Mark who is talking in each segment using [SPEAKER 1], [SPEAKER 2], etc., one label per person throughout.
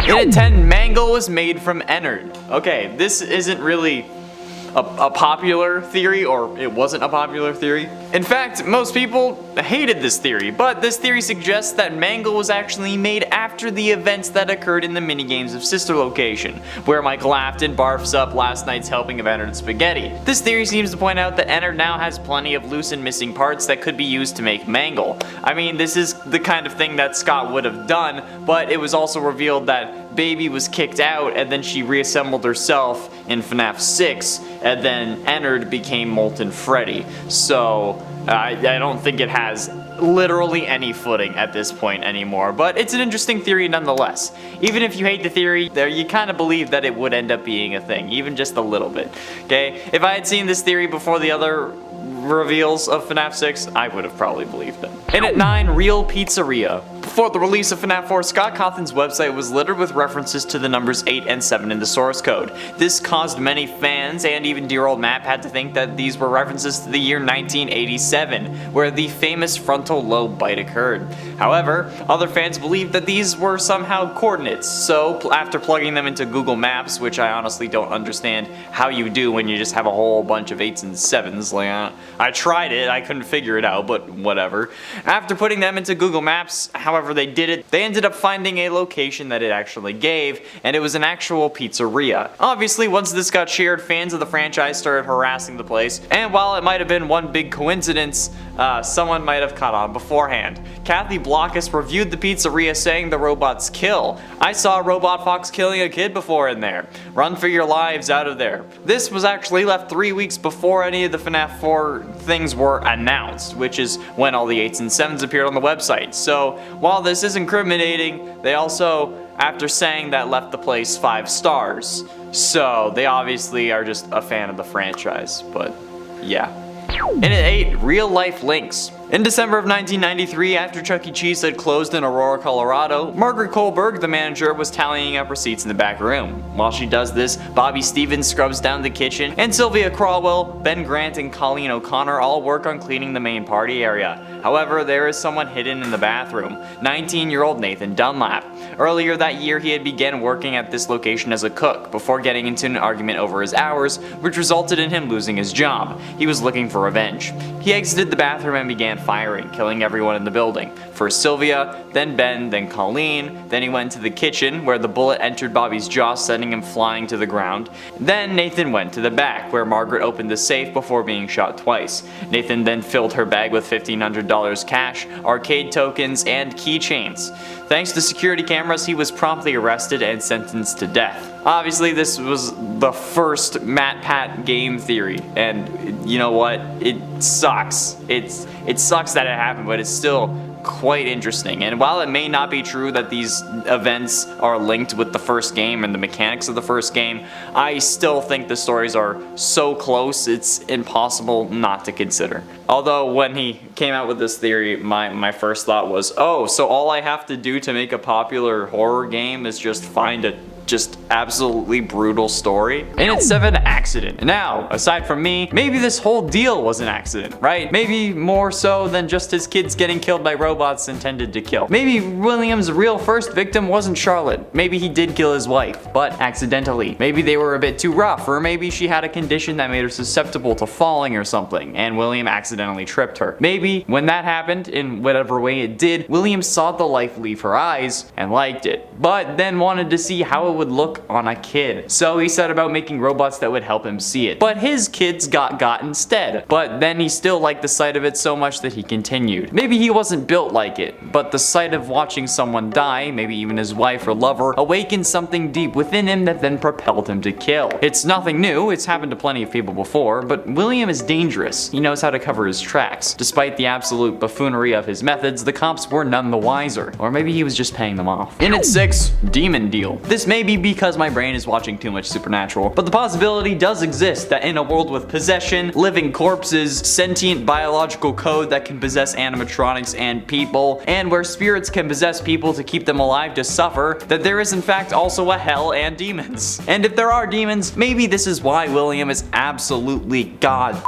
[SPEAKER 1] In at 10, Mangle was made from Ennard. Okay, this isn't really a popular theory, or it wasn't a popular theory. In fact, most people hated this theory, but this theory suggests that Mangle was actually made after the events that occurred in the minigames of Sister Location, where Michael Afton barfs up last night's helping of Ennard's spaghetti. This theory seems to point out that Ennard now has plenty of loose and missing parts that could be used to make Mangle. I mean, this is the kind of thing that Scott would have done, but it was also revealed that Baby was kicked out and then she reassembled herself in FNAF 6, and then Ennard became Molten Freddy. So I don't think it has literally any footing at this point anymore, but it's an interesting theory nonetheless. Even if you hate the theory, you kind of believe that it would end up being a thing, even just a little bit. Okay, if I had seen this theory before the other reveals of FNAF 6, I would have probably believed it. In at 9, Real Pizzeria. Before the release of FNAF 4, Scott Cawthon's website was littered with references to the numbers 8 and 7 in the source code. This caused many fans, and even dear old Matt, had to think that these were references to the year 1987, where the famous frontal lobe bite occurred. However, other fans believed that these were somehow coordinates, so after plugging them into Google Maps, which I honestly don't understand how you do when you just have a whole bunch of 8s and 7s, like, I tried it, I couldn't figure it out, but whatever. After putting them into Google Maps, however they did it, they ended up finding a location that it actually gave, and it was an actual pizzeria. Obviously, once this got shared, fans of the franchise started harassing the place, and while it might have been one big coincidence, someone might have caught on beforehand. Kathy Blockus reviewed the pizzeria saying the robots kill. I saw a robot fox killing a kid before in there. Run for your lives out of there. This was actually left 3 weeks before any of the FNAF 4 things were announced, which is when all the 8s and 7s appeared on the website. So while this is incriminating, they also, after saying that, left the place 5 stars. So they obviously are just a fan of the franchise, but yeah. In at 8, Real Life Links. In December of 1993, after Chuck E. Cheese had closed in Aurora, Colorado, Margaret Kohlberg, the manager, was tallying up receipts in the back room. While she does this, Bobby Stevens scrubs down the kitchen, and Sylvia Crawwell, Ben Grant, and Colleen O'Connor all work on cleaning the main party area. However, there is someone hidden in the bathroom, 19-year-old Nathan Dunlap. Earlier that year, he had begun working at this location as a cook, before getting into an argument over his hours, which resulted in him losing his job. He was looking for revenge. He exited the bathroom and began firing, killing everyone in the building. First Sylvia, then Ben, then Colleen, then he went to the kitchen where the bullet entered Bobby's jaw, sending him flying to the ground. Then Nathan went to the back where Margaret opened the safe before being shot twice. Nathan then filled her bag with $1,500 cash, arcade tokens, and keychains. Thanks to security cameras, he was promptly arrested and sentenced to death. Obviously, this was the first MatPat game theory, and you know what? It sucks. It sucks that it happened, but it's still quite interesting. And while it may not be true that these events are linked with the first game and the mechanics of the first game, I still think the stories are so close it's impossible not to consider. Although when he came out with this theory, my first thought was, oh, so all I have to do to make a popular horror game is just find a just absolutely brutal story. And it's 7, Accident. Now, aside from me, maybe this whole deal was an accident, right? Maybe more so than just his kids getting killed by robots intended to kill. Maybe William's real first victim wasn't Charlotte. Maybe he did kill his wife, but accidentally. Maybe they were a bit too rough, or maybe she had a condition that made her susceptible to falling or something, and William accidentally tripped her. Maybe when that happened, in whatever way it did, William saw the life leave her eyes and liked it, but then wanted to see how it would look on a kid. So he set about making robots that would help him see it. But his kids got instead. But then he still liked the sight of it so much that he continued. Maybe he wasn't built like it, but the sight of watching someone die, maybe even his wife or lover, awakened something deep within him that then propelled him to kill. It's nothing new, it's happened to plenty of people before, but William is dangerous. He knows how to cover his tracks. Despite the absolute buffoonery of his methods, the cops were none the wiser. Or maybe he was just paying them off. In at 6, Demon Deal. This may be because my brain is watching too much Supernatural, but the possibility does exist that in a world with possession, living corpses, sentient biological code that can possess animatronics and people, and where spirits can possess people to keep them alive to suffer, that there is in fact also a hell and demons. And if there are demons, maybe this is why William is absolutely god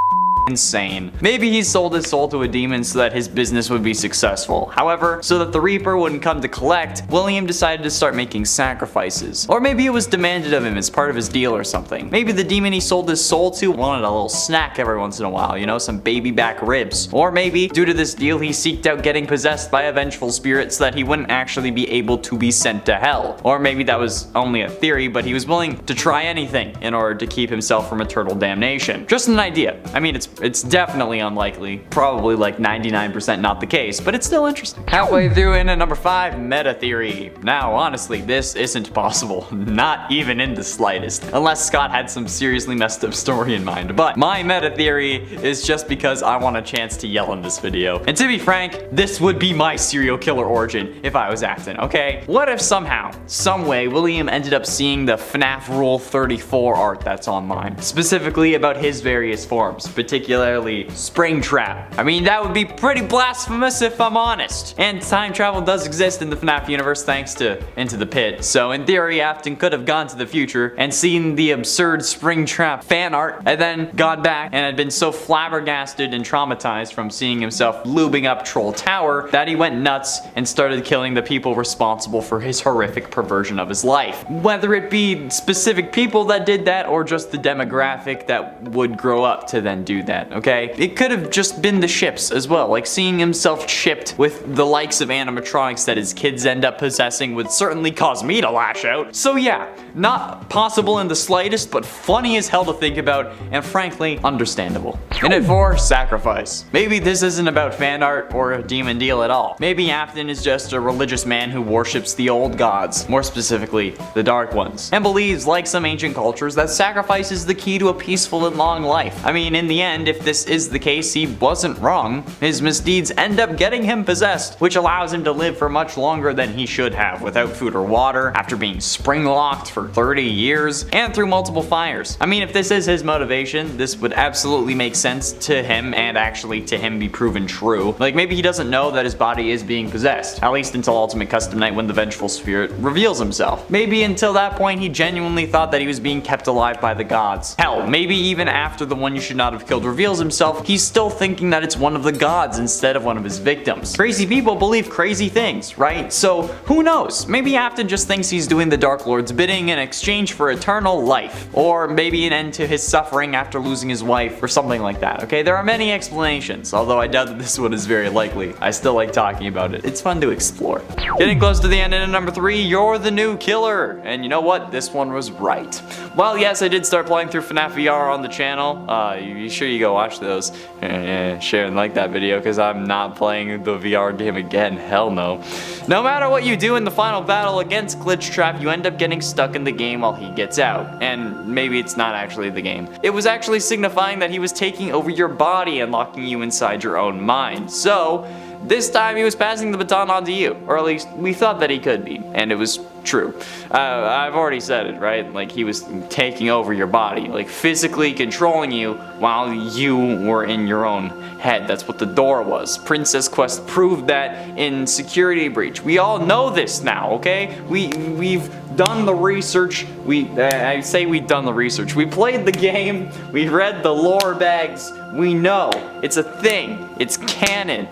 [SPEAKER 1] insane. Maybe he sold his soul to a demon so that his business would be successful. However, so that the Reaper wouldn't come to collect, William decided to start making sacrifices. Or maybe it was demanded of him as part of his deal or something. Maybe the demon he sold his soul to wanted a little snack every once in a while, you know, some baby back ribs. Or maybe, due to this deal, he seeked out getting possessed by a vengeful spirit so that he wouldn't actually be able to be sent to hell. Or maybe that was only a theory, but he was willing to try anything in order to keep himself from eternal damnation. Just an idea. I mean, it's definitely unlikely. Probably like 99% not the case, but it's still interesting. Halfway through into number 5, meta theory. Now, honestly, this isn't possible. Not even in the slightest. Unless Scott had some seriously messed up story in mind. But my meta theory is just because I want a chance to yell in this video. And to be frank, this would be my serial killer origin if I was acting, okay? What if somehow, someway, William ended up seeing the FNAF Rule 34 art that's online? Specifically about his various forms, particularly Springtrap. I mean, that would be pretty blasphemous if I'm honest. And time travel does exist in the FNAF universe thanks to Into the Pit. So in theory, Afton could have gone to the future and seen the absurd Springtrap fan art and then gone back and had been so flabbergasted and traumatized from seeing himself lubing up Troll Tower that he went nuts and started killing the people responsible for his horrific perversion of his life. Whether it be specific people that did that or just the demographic that would grow up to then do that, okay? It could have just been the ships as well, like seeing himself shipped with the likes of animatronics that his kids end up possessing would certainly cause me to lash out. So yeah, not possible in the slightest, but funny as hell to think about, and frankly, understandable. And at 4, sacrifice. Maybe this isn't about fan art or a demon deal at all. Maybe Afton is just a religious man who worships the old gods, more specifically, the dark ones, and believes, like some ancient cultures, that sacrifice is the key to a peaceful and long life. I mean, in the end, if this is the case, he wasn't wrong. His misdeeds end up getting him possessed, which allows him to live for much longer than he should have without food or water, after being spring-locked for 30 years, and through multiple fires. I mean, if this is his motivation, this would absolutely make sense to him and actually to him be proven true. Like, maybe he doesn't know that his body is being possessed, at least until Ultimate Custom Night when the vengeful spirit reveals himself. Maybe until that point he genuinely thought that he was being kept alive by the gods. Hell, maybe even after the one you should not have killed reveals himself, he's still thinking that it's one of the gods instead of one of his victims. Crazy people believe crazy things, right? So who knows? Maybe Afton just thinks he's doing the Dark Lord's bidding in exchange for eternal life, or maybe an end to his suffering after losing his wife, or something like that, okay? There are many explanations, although I doubt that this one is very likely. I still like talking about it. It's fun to explore. Getting close to the end in number 3, you're the new killer. And you know what? This one was right. Well, yes, I did start playing through FNAF VR on the channel. You sure you go watch those. Share and like that video, because I'm not playing the VR game again. Hell no. No matter what you do in the final battle against Glitchtrap, you end up getting stuck in the game while he gets out. And maybe it's not actually the game. It was actually signifying that he was taking over your body and locking you inside your own mind. So, this time he was passing the baton on to you, or at least we thought that he could be, and it was true. I've already said it, right? Like, he was taking over your body, like physically controlling you while you were in your own head. That's what the door was. Princess Quest proved that in Security Breach. We all know this now, okay? We've done the research. I say we've done the research. We played the game. We read the lore bags. We know. It's a thing. It's canon.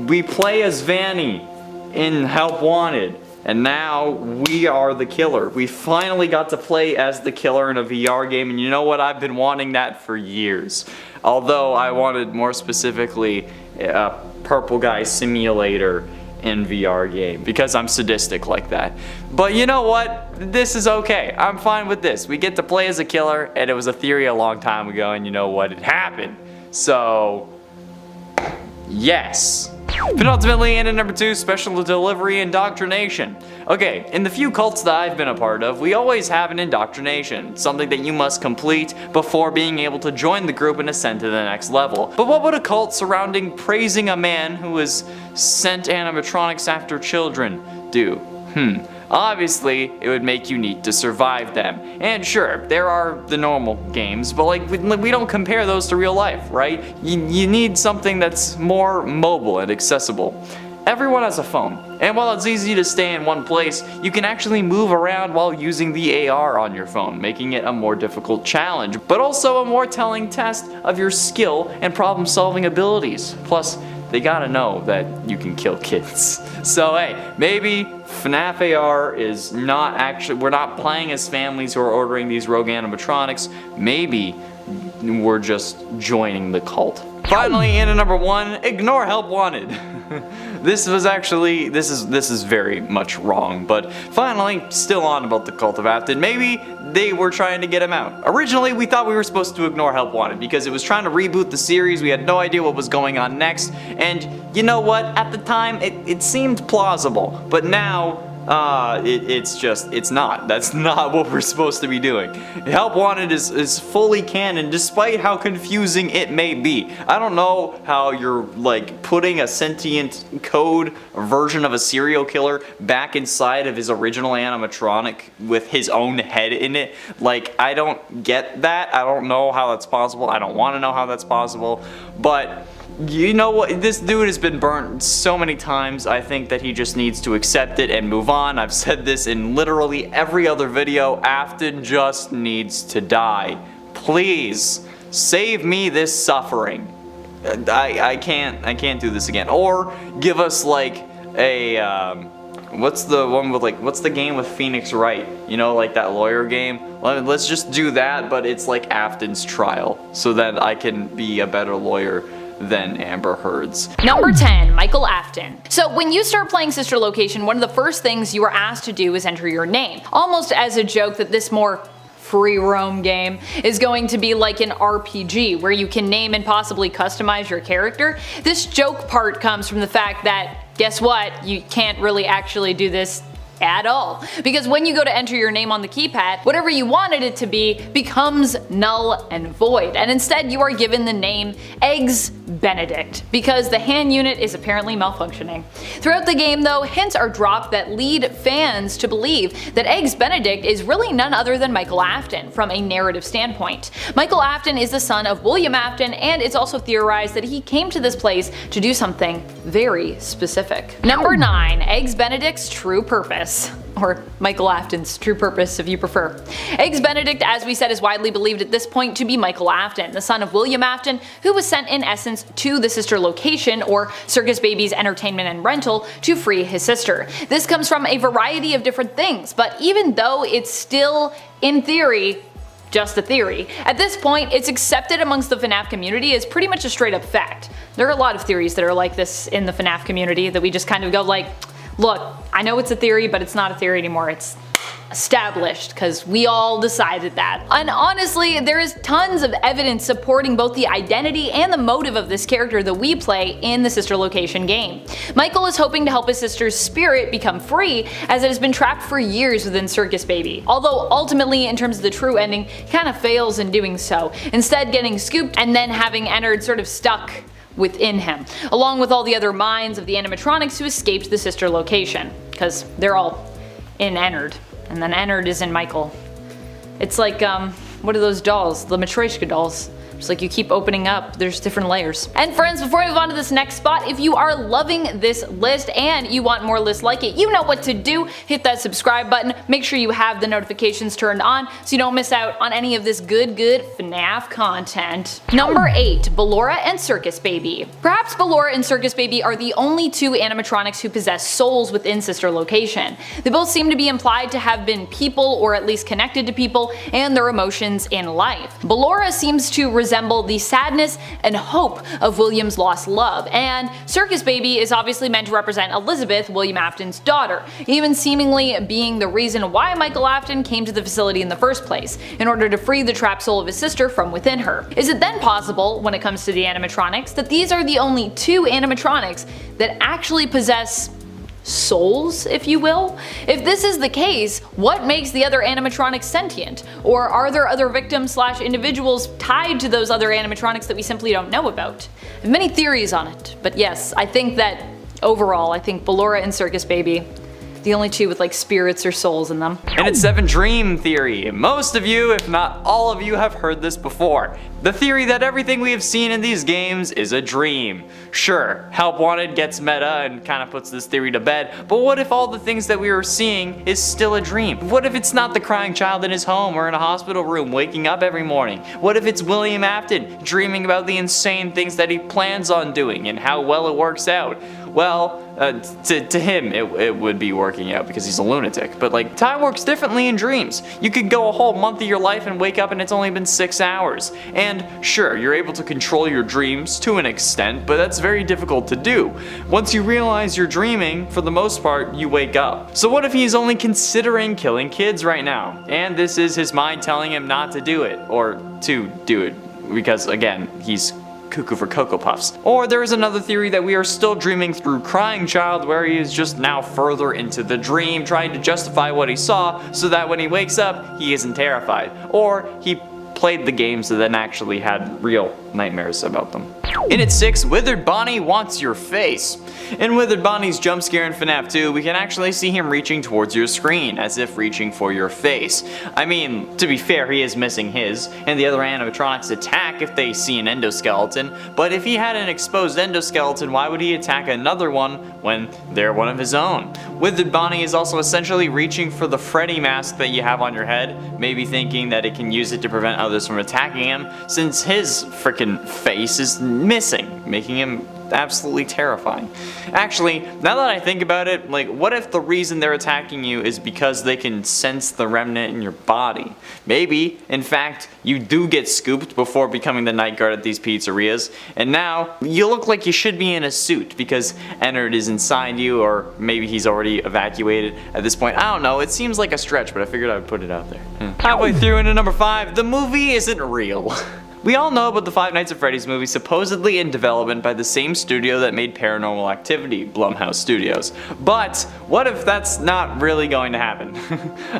[SPEAKER 1] We play as Vanny in Help Wanted, and now we are the killer. We finally got to play as the killer in a VR game, and you know what? I've been wanting that for years. Although I wanted more specifically a Purple Guy Simulator in VR game, because I'm sadistic like that. But you know what? This is okay. I'm fine with this. We get to play as a killer, and it was a theory a long time ago, and you know what? It happened. So, yes. Penultimately, and in number 2, special delivery indoctrination. Okay, in the few cults that I've been a part of, we always have an indoctrination, something that you must complete before being able to join the group and ascend to the next level. But what would a cult surrounding praising a man who has sent animatronics after children do? Obviously, it would make you need to survive them. And sure, there are the normal games, but like we don't compare those to real life, right? You need something that's more mobile and accessible. Everyone has a phone. And while it's easy to stay in one place, you can actually move around while using the AR on your phone, making it a more difficult challenge, but also a more telling test of your skill and problem-solving abilities. Plus, they gotta know that you can kill kids. So hey, maybe FNAF AR is not actually, we're not playing as families who are ordering these rogue animatronics. Maybe we're just joining the cult. Finally, in at number 1, ignore help wanted. This is very much wrong, but finally, still on about the cult of Afton. Maybe they were trying to get him out. Originally, we thought we were supposed to ignore help wanted because it was trying to reboot the series. We had no idea what was going on next, and you know what? At the time, it seemed plausible, but now, it's not. That's not what we're supposed to be doing. Help Wanted is fully canon, despite how confusing it may be. I don't know how you're like putting a sentient code version of a serial killer back inside of his original animatronic with his own head in it. Like, I don't get that. I don't know how that's possible. I don't want to know how that's possible, but you know what? This dude has been burnt so many times. I think that he just needs to accept it and move on. I've said this in literally every other video. Afton just needs to die. Please, save me this suffering. I can't do this again. Or give us like a what's the one with like, what's the game with Phoenix Wright? You know, like that lawyer game? Let's just do that, but it's like Afton's trial, so that I can be a better lawyer than Amber Heard's.
[SPEAKER 2] Number 10, Michael Afton. So when you start playing Sister Location, one of the first things you are asked to do is enter your name, almost as a joke that this more free roam game is going to be like an RPG where you can name and possibly customize your character. This joke part comes from the fact that, guess what, you can't really actually do this at all, because when you go to enter your name on the keypad, whatever you wanted it to be becomes null and void, and instead you are given the name Eggs Benedict, because the hand unit is apparently malfunctioning. Throughout the game though, hints are dropped that lead fans to believe that Eggs Benedict is really none other than Michael Afton from a narrative standpoint. Michael Afton is the son of William Afton, and it's also theorized that he came to this place to do something very specific. Number 9, Eggs Benedict's true purpose. Or Michael Afton's true purpose if you prefer. Eggs Benedict, as we said, is widely believed at this point to be Michael Afton, the son of William Afton, who was sent in essence to the Sister Location, or Circus Baby's entertainment and rental, to free his sister. This comes from a variety of different things, but even though it's still, in theory, just a theory, at this point it's accepted amongst the FNAF community as pretty much a straight up fact. There are a lot of theories that are like this in the FNAF community that we just kind of go like, look, I know it's a theory, but it's not a theory anymore. It's established because we all decided that. And honestly, there is tons of evidence supporting both the identity and the motive of this character that we play in the Sister Location game. Michael is hoping to help his sister's spirit become free, as it has been trapped for years within Circus Baby. Although ultimately, in terms of the true ending, he kind of fails in doing so, instead getting scooped and then having Ennard sort of stuck within him, along with all the other minds of the animatronics who escaped the Sister Location, because they're all in Ennard, and then Ennard is in Michael. It's like, what are those dolls? The Matryoshka dolls. Just like you keep opening up, there's different layers. And friends, before we move on to this next spot, if you are loving this list and you want more lists like it, you know what to do. Hit that subscribe button, make sure you have the notifications turned on so you don't miss out on any of this good FNAF content. Number 8, Ballora and Circus Baby. Perhaps Ballora and Circus Baby are the only two animatronics who possess souls within Sister Location. They both seem to be implied to have been people, or at least connected to people, and their emotions in life. Ballora seems to resemble the sadness and hope of William's lost love, and Circus Baby is obviously meant to represent Elizabeth, William Afton's daughter, even seemingly being the reason why Michael Afton came to the facility in the first place, in order to free the trapped soul of his sister from within her. Is it then possible, when it comes to the animatronics, that these are the only two animatronics that actually possess souls, if you will? If this is the case, what makes the other animatronics sentient? Or are there other victims / individuals tied to those other animatronics that we simply don't know about? I have many theories on it, but yes, I think that overall, I think Ballora and Circus Baby, the only two with like spirits or souls in them.
[SPEAKER 1] And it's 7 Dream Theory. Most of you, if not all of you, have heard this before. The theory that everything we have seen in these games is a dream. Sure, Help Wanted gets meta and kind of puts this theory to bed, but what if all the things that we are seeing is still a dream? What if it's not the crying child in his home or in a hospital room waking up every morning? What if it's William Afton dreaming about the insane things that he plans on doing and how well it works out? Well, to him it would be working out because he's a lunatic, but like, time works differently in dreams. You could go a whole month of your life and wake up and it's only been 6 hours. And sure, you're able to control your dreams to an extent, but that's very difficult to do. Once you realize you're dreaming, for the most part, you wake up. So what if he's only considering killing kids right now? And this is his mind telling him not to do it, or to do it, because again, he's cuckoo for Cocoa Puffs. Or there is another theory that we are still dreaming through Crying Child, where he is just now further into the dream, trying to justify what he saw so that when he wakes up, he isn't terrified. Or he played the games and then actually had real nightmares about them. In at 6, Withered Bonnie Wants Your Face. In Withered Bonnie's jump scare in FNAF 2, we can actually see him reaching towards your screen, as if reaching for your face. I mean, to be fair, he is missing his, and the other animatronics attack if they see an endoskeleton, but if he had an exposed endoskeleton, why would he attack another one when they're one of his own? Withered Bonnie is also essentially reaching for the Freddy mask that you have on your head, maybe thinking that it can use it to prevent others from attacking him, since his frickin' face is missing, making him absolutely terrifying. Actually, now that I think about it, like, what if the reason they're attacking you is because they can sense the remnant in your body? Maybe, in fact, you do get scooped before becoming the night guard at these pizzerias, and now you look like you should be in a suit because Ennard is inside you, or maybe he's already evacuated at this point. I don't know, it seems like a stretch, but I figured I would put it out there. Halfway through into number 5, the movie isn't real. We all know about the Five Nights at Freddy's movie, supposedly in development by the same studio that made Paranormal Activity, Blumhouse Studios. But what if that's not really going to happen?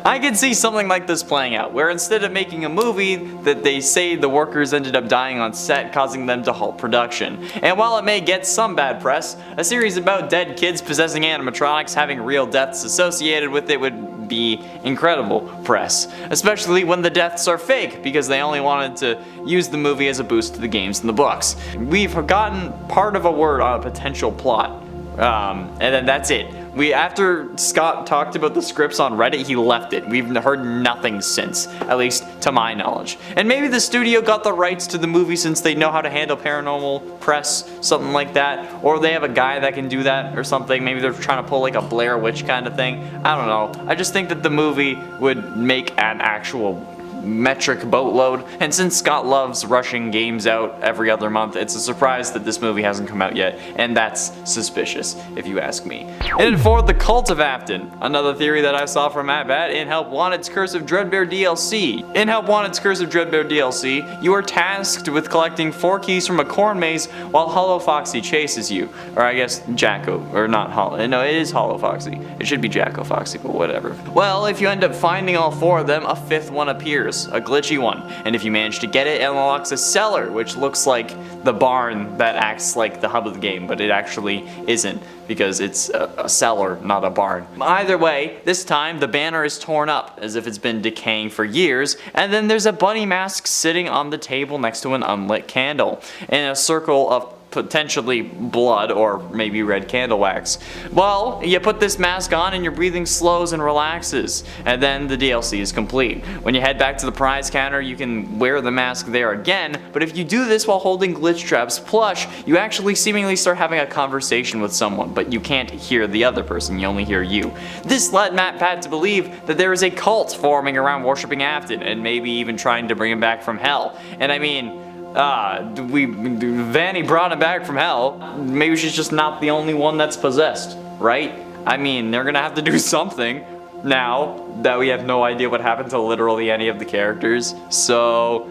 [SPEAKER 1] I could see something like this playing out, where instead of making a movie that they say the workers ended up dying on set, causing them to halt production. And while it may get some bad press, a series about dead kids possessing animatronics having real deaths associated with it would be incredible press, especially when the deaths are fake because they only wanted to use the movie as a boost to the games and the books. We've forgotten part of a word on a potential plot, and then that's it. After Scott talked about the scripts on Reddit, he left it. We've heard nothing since, at least to my knowledge. And maybe the studio got the rights to the movie since they know how to handle paranormal press, something like that. Or they have a guy that can do that or something. Maybe they're trying to pull like a Blair Witch kind of thing. I don't know. I just think that the movie would make an actual metric boatload, and since Scott loves rushing games out every other month, it's a surprise that this movie hasn't come out yet, and that's suspicious, if you ask me. And for the Cult of Afton, another theory that I saw from MattBat in Help Wanted's Curse of Dreadbear DLC. In Help Wanted's Curse of Dreadbear DLC, you are tasked with collecting 4 keys from a corn maze while Hollow Foxy chases you. Or I guess Jacko, or not Hollow, no, it is Hollow Foxy. It should be Jacko Foxy, but whatever. Well, if you end up finding all 4 of them, a 5th one appears. A glitchy one, and if you manage to get it, it unlocks a cellar, which looks like the barn that acts like the hub of the game, but it actually isn't, because it's a cellar, not a barn. Either way, this time the banner is torn up, as if it's been decaying for years, and then there's a bunny mask sitting on the table next to an unlit candle, in a circle of potentially blood or maybe red candle wax. Well, you put this mask on and your breathing slows and relaxes, and then the DLC is complete. When you head back to the prize counter, you can wear the mask there again, but if you do this while holding Glitch Trap's plush, you actually seemingly start having a conversation with someone, but you can't hear the other person, you only hear you. This led MattPat to believe that there is a cult forming around worshipping Afton, and maybe even trying to bring him back from hell. And I mean, Vanny brought him back from hell. Maybe she's just not the only one that's possessed, right? I mean, they're gonna have to do something now that we have no idea what happened to literally any of the characters. So,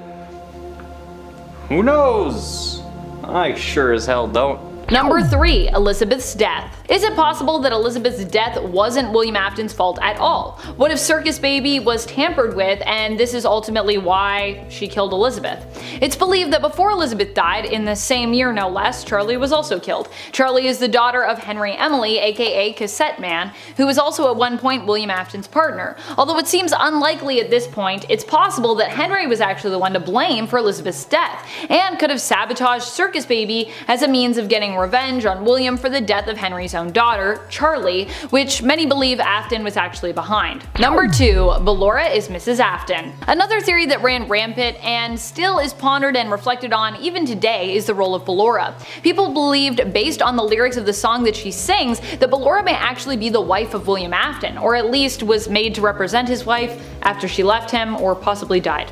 [SPEAKER 1] who knows? I sure as hell don't.
[SPEAKER 2] Number 3, Elizabeth's death. Is it possible that Elizabeth's death wasn't William Afton's fault at all? What if Circus Baby was tampered with and this is ultimately why she killed Elizabeth? It's believed that before Elizabeth died, in the same year no less, Charlie was also killed. Charlie is the daughter of Henry Emily, aka Cassette Man, who was also at one point William Afton's partner. Although it seems unlikely at this point, it's possible that Henry was actually the one to blame for Elizabeth's death, and could have sabotaged Circus Baby as a means of getting revenge on William for the death of Henry's own daughter, Charlie, which many believe Afton was actually behind. Number 2. Ballora is Mrs. Afton. Another theory that ran rampant and still is pondered and reflected on even today is the role of Ballora. People believed, based on the lyrics of the song that she sings, that Ballora may actually be the wife of William Afton, or at least was made to represent his wife after she left him or possibly died.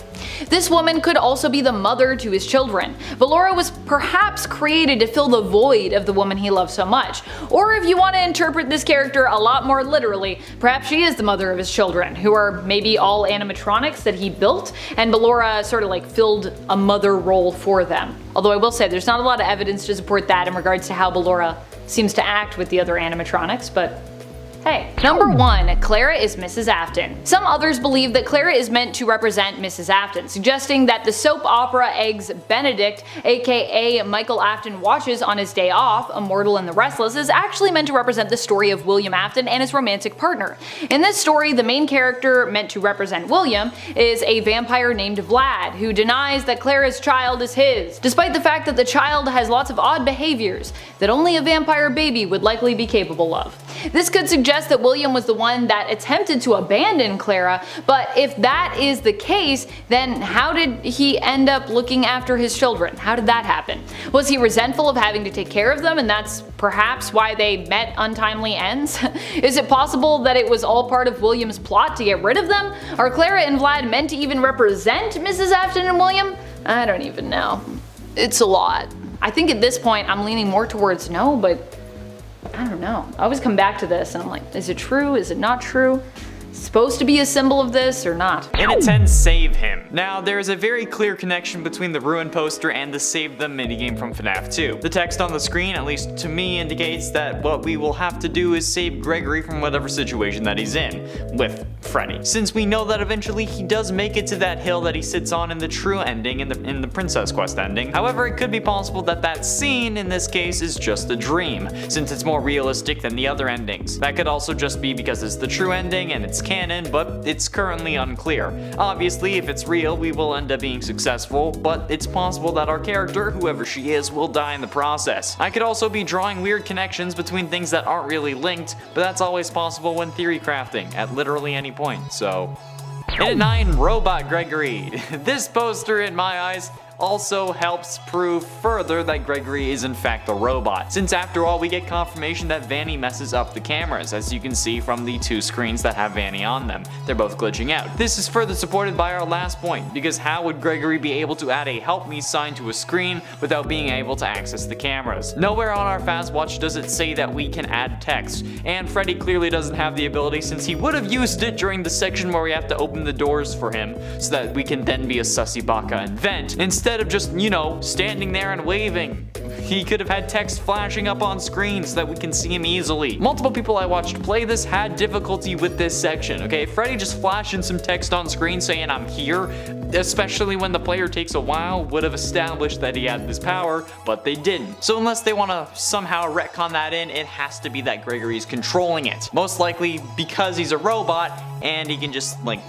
[SPEAKER 2] This woman could also be the mother to his children. Ballora was perhaps created to fill the void of the woman he loved so much. Or if you want to interpret this character a lot more literally, perhaps she is the mother of his children, who are maybe all animatronics that he built, and Ballora sort of like filled a mother role for them. Although I will say there's not a lot of evidence to support that in regards to how Ballora seems to act with the other animatronics, but hey. Number 1. Clara is Mrs. Afton. Some others believe that Clara is meant to represent Mrs. Afton, suggesting that the soap opera Eggs Benedict, aka Michael Afton watches on his day off, Immortal and the Restless, is actually meant to represent the story of William Afton and his romantic partner. In this story, the main character meant to represent William is a vampire named Vlad, who denies that Clara's child is his, despite the fact that the child has lots of odd behaviors that only a vampire baby would likely be capable of. This could suggest that William was the one that attempted to abandon Clara, but if that is the case, then how did he end up looking after his children? How did that happen? Was he resentful of having to take care of them, and that's perhaps why they met untimely ends? Is it possible that it was all part of William's plot to get rid of them? Are Clara and Vlad meant to even represent Mrs. Afton and William? I don't even know. It's a lot. I think at this point I'm leaning more towards no, but I don't know. I always come back to this and I'm like, is it true? Is it not true? Supposed to be a symbol of this or not?
[SPEAKER 1] In a 10, save him. Now, there is a very clear connection between the Ruin poster and the Save Them minigame from FNAF 2. The text on the screen, at least to me, indicates that what we will have to do is save Gregory from whatever situation that he's in, with Freddy. Since we know that eventually he does make it to that hill that he sits on in the true ending, in the Princess Quest ending. However, it could be possible that that scene, in this case, is just a dream, since it's more realistic than the other endings. That could also just be because it's the true ending and it's canon, but it's currently unclear. Obviously, if it's real, we will end up being successful, but it's possible that our character, whoever she is, will die in the process. I could also be drawing weird connections between things that aren't really linked, but that's always possible when theory crafting, at literally any point, so. In at 9, Robot Gregory. This poster, in my eyes, also helps prove further that Gregory is in fact a robot, since after all we get confirmation that Vanny messes up the cameras, as you can see from the two screens that have Vanny on them. They're both glitching out. This is further supported by our last point, because how would Gregory be able to add a help me sign to a screen without being able to access the cameras? Nowhere on our fast watch does it say that we can add text, and Freddy clearly doesn't have the ability, since he would have used it during the section where we have to open the doors for him so that we can then be a sussy baka and vent, instead of just, you know, standing there and waving. He could have had text flashing up on screen so that we can see him easily. Multiple people I watched play this had difficulty with this section, okay? Freddy just flashing some text on screen saying I'm here, especially when the player takes a while, would have established that he had this power, but they didn't. So unless they want to somehow retcon that in, it has to be that Gregory's controlling it. Most likely because he's a robot and he can just, like,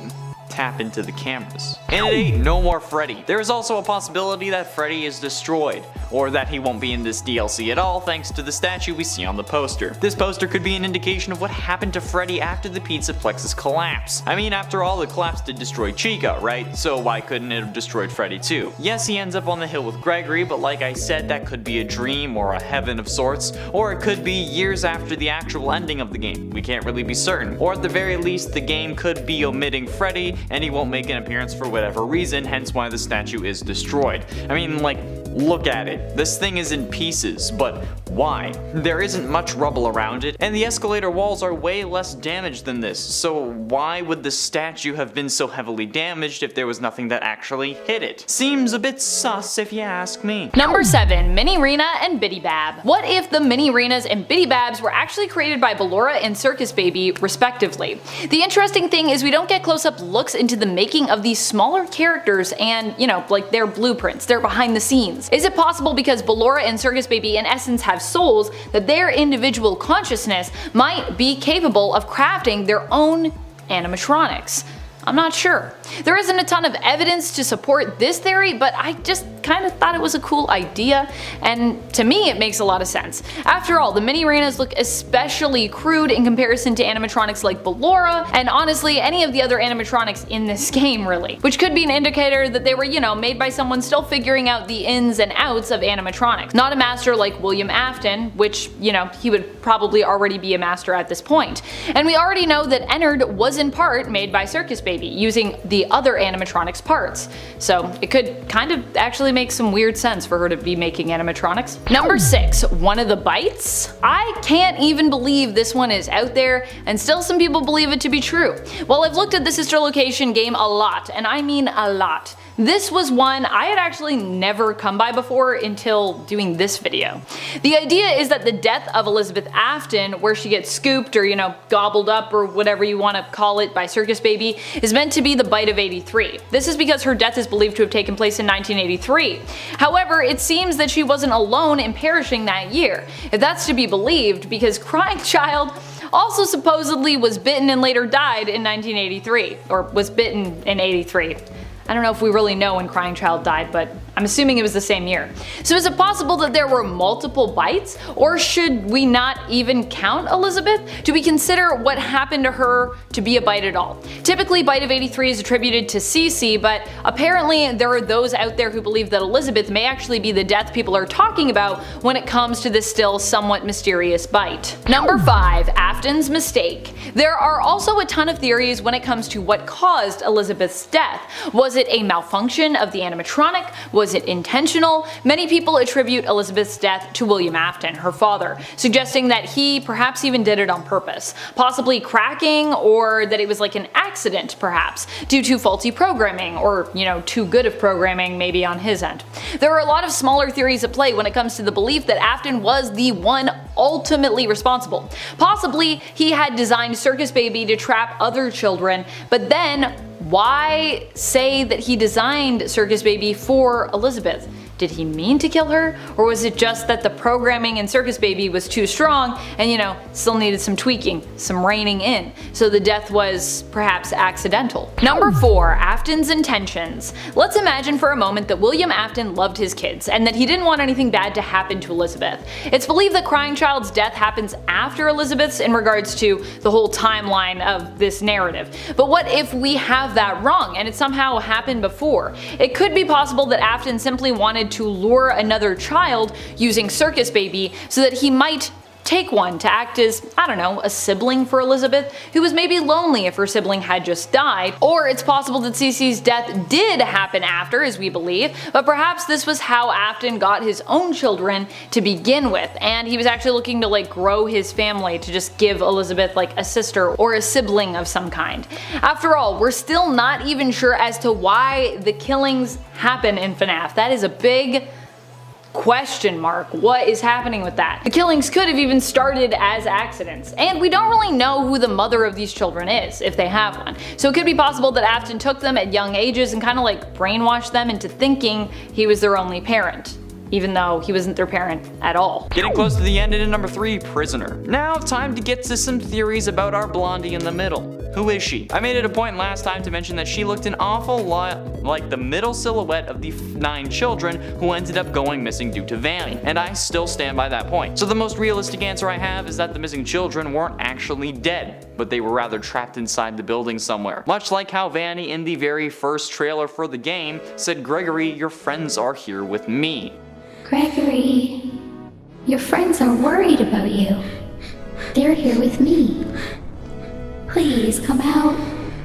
[SPEAKER 1] tap into the cameras. And at 8, no more Freddy. There is also a possibility that Freddy is destroyed, or that he won't be in this DLC at all thanks to the statue we see on the poster. This poster could be an indication of what happened to Freddy after the Pizza Plexus collapse. I mean, after all, the collapse did destroy Chica, right? So why couldn't it have destroyed Freddy too? Yes, he ends up on the hill with Gregory, but like I said, that could be a dream or a heaven of sorts, or it could be years after the actual ending of the game. We can't really be certain. Or at the very least, the game could be omitting Freddy and he won't make an appearance for whatever reason, hence why the statue is destroyed. I mean, like, Look at it. This thing is in pieces, but why? There isn't much rubble around it, and the escalator walls are way less damaged than this, so why would the statue have been so heavily damaged if there was nothing that actually hit it? Seems a bit sus if you ask me.
[SPEAKER 2] Number 7. Mini Rena and Bitty Bab. What if the Mini Renas and Bitty Babs were actually created by Ballora and Circus Baby, respectively? The interesting thing is we don't get close-up looks into the making of these smaller characters and, you know, like their blueprints, their behind the scenes. Is it possible because Ballora and Circus Baby in essence have souls that their individual consciousness might be capable of crafting their own animatronics? I'm not sure. There isn't a ton of evidence to support this theory, but I just kind of thought it was a cool idea, and to me it makes a lot of sense. After all, the Mini Renas look especially crude in comparison to animatronics like Ballora, and honestly any of the other animatronics in this game really, which could be an indicator that they were, you know, made by someone still figuring out the ins and outs of animatronics. Not a master like William Afton, which, you know, he would probably already be a master at this point. And we already know that Ennard was in part made by Circus Baby, using the other animatronics parts. So it could kind of actually make some weird sense for her to be making animatronics. Number 6. One of the bites? I can't even believe this one is out there, and still some people believe it to be true. Well, I've looked at the Sister Location game a lot, and I mean a lot. This was one I had actually never come by before until doing this video. The idea is that the death of Elizabeth Afton, where she gets scooped or, you know, gobbled up or whatever you want to call it by Circus Baby, is meant to be the bite of '83. This is because her death is believed to have taken place in 1983. However, it seems that she wasn't alone in perishing that year, if that's to be believed, because Crying Child also supposedly was bitten and later died in 1983, or was bitten in '83. I don't know if we really know when Crying Child died, but I'm assuming it was the same year. So is it possible that there were multiple bites? Or should we not even count Elizabeth? Do we consider what happened to her to be a bite at all? Typically, bite of '83 is attributed to Cece, but apparently there are those out there who believe that Elizabeth may actually be the death people are talking about when it comes to this still somewhat mysterious bite. Number 5. Afton's mistake. There are also a ton of theories when it comes to what caused Elizabeth's death. Was it a malfunction of the animatronic? Was it intentional? Many people attribute Elizabeth's death to William Afton, her father, suggesting that he perhaps even did it on purpose, possibly cracking, or that it was like an accident perhaps, due to faulty programming, or, you know, too good of programming maybe on his end. There are a lot of smaller theories at play when it comes to the belief that Afton was the one ultimately responsible. Possibly he had designed Circus Baby to trap other children, but then why say that he designed Circus Baby for Elizabeth? Did he mean to kill her? Or was it just that the programming in Circus Baby was too strong and, you know, still needed some tweaking, some reining in, so the death was perhaps accidental? Number 4. Afton's intentions. Let's imagine for a moment that William Afton loved his kids and that he didn't want anything bad to happen to Elizabeth. It's believed that Crying Child's death happens after Elizabeth's in regards to the whole timeline of this narrative. But what if we have that wrong and it somehow happened before? It could be possible that Afton simply wanted to lure another child using Circus Baby so that he might take one to act as, I don't know, a sibling for Elizabeth, who was maybe lonely if her sibling had just died. Or it's possible that Cece's death did happen after, as we believe, but perhaps this was how Afton got his own children to begin with, and he was actually looking to like grow his family to just give Elizabeth like a sister or a sibling of some kind. After all, we're still not even sure as to why the killings happen in FNAF. That is a big question mark. What is happening with that? The killings could have even started as accidents, and we don't really know who the mother of these children is, if they have one. So it could be possible that Afton took them at young ages and kind of like brainwashed them into thinking he was their only parent, even though he wasn't their parent at all.
[SPEAKER 1] Getting close to the end, and in number 3, Prisoner. Now time to get to some theories about our blondie in the middle. Who is she? I made it a point last time to mention that she looked an awful lot like the middle silhouette of the 9 children who ended up going missing due to Vanny, and I still stand by that point. So the most realistic answer I have is that the missing children weren't actually dead, but they were rather trapped inside the building somewhere. Much like how Vanny in the very first trailer for the game said, "Gregory, your friends are here with me."
[SPEAKER 3] Gregory, your friends are worried about you. They're here with me. Please come out.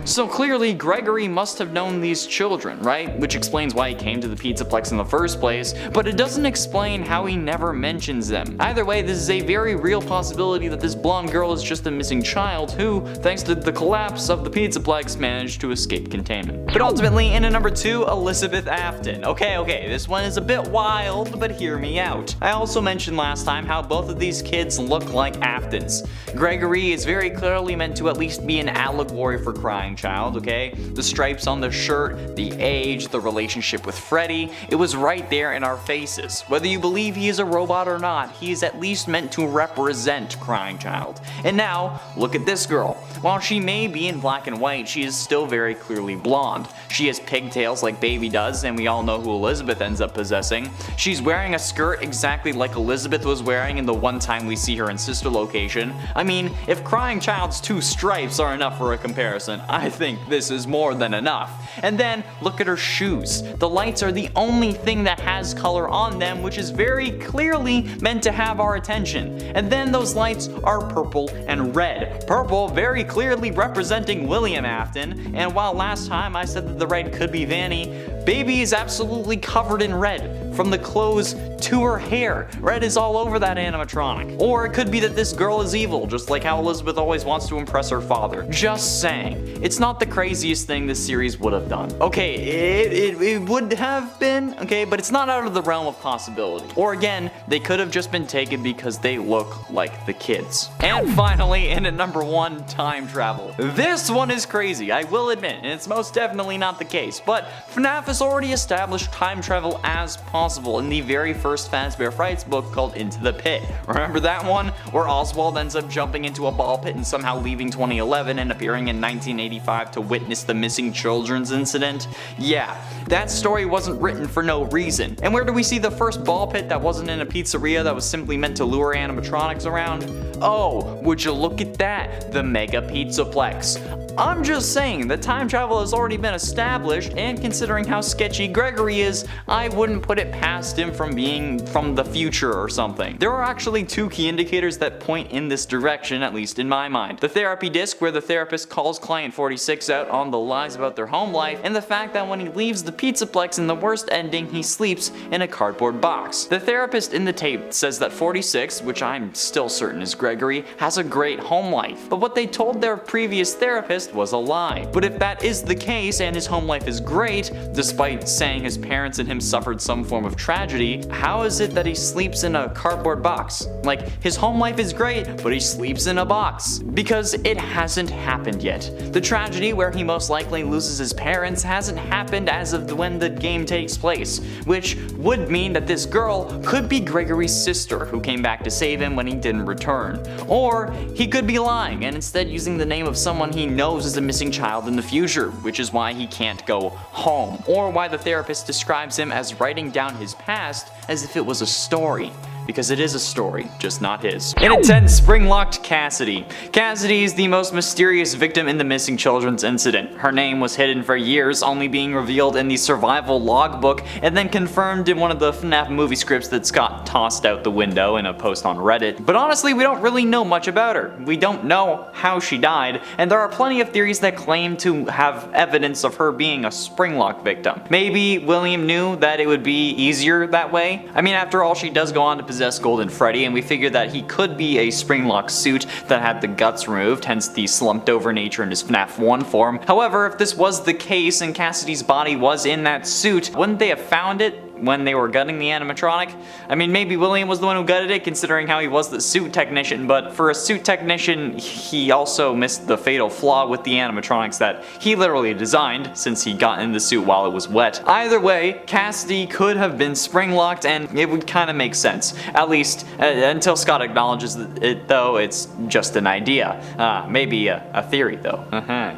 [SPEAKER 1] So clearly Gregory must have known these children, right? Which explains why he came to the Pizzaplex in the first place, but it doesn't explain how he never mentions them. Either way, this is a very real possibility that this blonde girl is just a missing child who, thanks to the collapse of the Pizzaplex, managed to escape containment. But ultimately, in at number 2, Elizabeth Afton. Okay, this one is a bit wild, but hear me out. I also mentioned last time how both of these kids look like Aftons. Gregory is very clearly meant to at least be an allegory for crying child, okay? The stripes on the shirt, the age, the relationship with Freddy, it was right there in our faces. Whether you believe he is a robot or not, he is at least meant to represent crying child. And now, look at this girl. While she may be in black and white, she is still very clearly blonde. She has pigtails like Baby does, and we all know who Elizabeth ends up possessing. She's wearing a skirt exactly like Elizabeth was wearing in the one time we see her in Sister Location. I mean, if crying child's 2 stripes are enough for a comparison, I think this is more than enough. And then, look at her shoes. The lights are the only thing that has color on them, which is very clearly meant to have our attention. And then those lights are purple and red. Purple very clearly representing William Afton, and while last time I said that the red could be Vanny, Baby is absolutely covered in red, from the clothes to her hair. Red is all over that animatronic. Or it could be that this girl is evil, just like how Elizabeth always wants to impress her father. Just saying. It's not the craziest thing this series would have done. Okay, it would have been, okay, but it's not out of the realm of possibility. Or again, they could have just been taken because they look like the kids. And finally, in at number 1, time travel. This one is crazy, I will admit, and it's most definitely not the case, but FNAF has already established time travel as possible in the very first Fazbear Frights book called Into the Pit. Remember that one? Where Oswald ends up jumping into a ball pit and somehow leaving 2011 and appearing in 1985 to witness the missing children's incident? Yeah, that story wasn't written for no reason. And where do we see the first ball pit that wasn't in a pizzeria that was simply meant to lure animatronics around? Oh, would you look at that? The Mega Pizzaplex. I'm just saying that time travel has already been established, and considering how sketchy Gregory is, I wouldn't put it past him from being from the future or something. There are actually 2 key indicators that point in this direction, at least in my mind. The therapy disc where the therapist calls client 46 out on the lies about their home life, and the fact that when he leaves the Pizzaplex in the worst ending, he sleeps in a cardboard box. The therapist in the tape says that 46, which I'm still certain is Gregory, has a great home life, but what they told their previous therapist was a lie. But if that is the case and his home life is great, despite saying his parents and him suffered some form of tragedy, how is it that he sleeps in a cardboard box? Like, his home life is great, but he sleeps in a box. Because it hasn't happened yet. The tragedy where he most likely loses his parents hasn't happened as of when the game takes place, which would mean that this girl could be Gregory's sister who came back to save him when he didn't return. Or he could be lying and instead using the name of someone he knows is a missing child in the future, which is why he can't go home. Or why the therapist describes him as writing down his past as if it was a story. Because it is a story, just not his. In at 10, Spring-Locked Cassidy. Cassidy is the most mysterious victim in the missing children's incident. Her name was hidden for years, only being revealed in the survival logbook and then confirmed in one of the FNAF movie scripts that Scott tossed out the window in a post on Reddit. But honestly, we don't really know much about her. We don't know how she died, and there are plenty of theories that claim to have evidence of her being a Springlock victim. Maybe William knew that it would be easier that way. I mean, after all, she does go on to possess Golden Freddy, and we figured that he could be a Springlock suit that had the guts removed, hence the slumped over nature in his FNAF 1 form. However, if this was the case and Cassidy's body was in that suit, wouldn't they have found it when they were gutting the animatronic? I mean, maybe William was the one who gutted it, considering how he was the suit technician, but for a suit technician, he also missed the fatal flaw with the animatronics that he literally designed, since he got in the suit while it was wet. Either way, Cassidy could have been spring-locked, and it would kind of make sense. At least, until Scott acknowledges it, though, it's just an idea. Maybe a theory, though.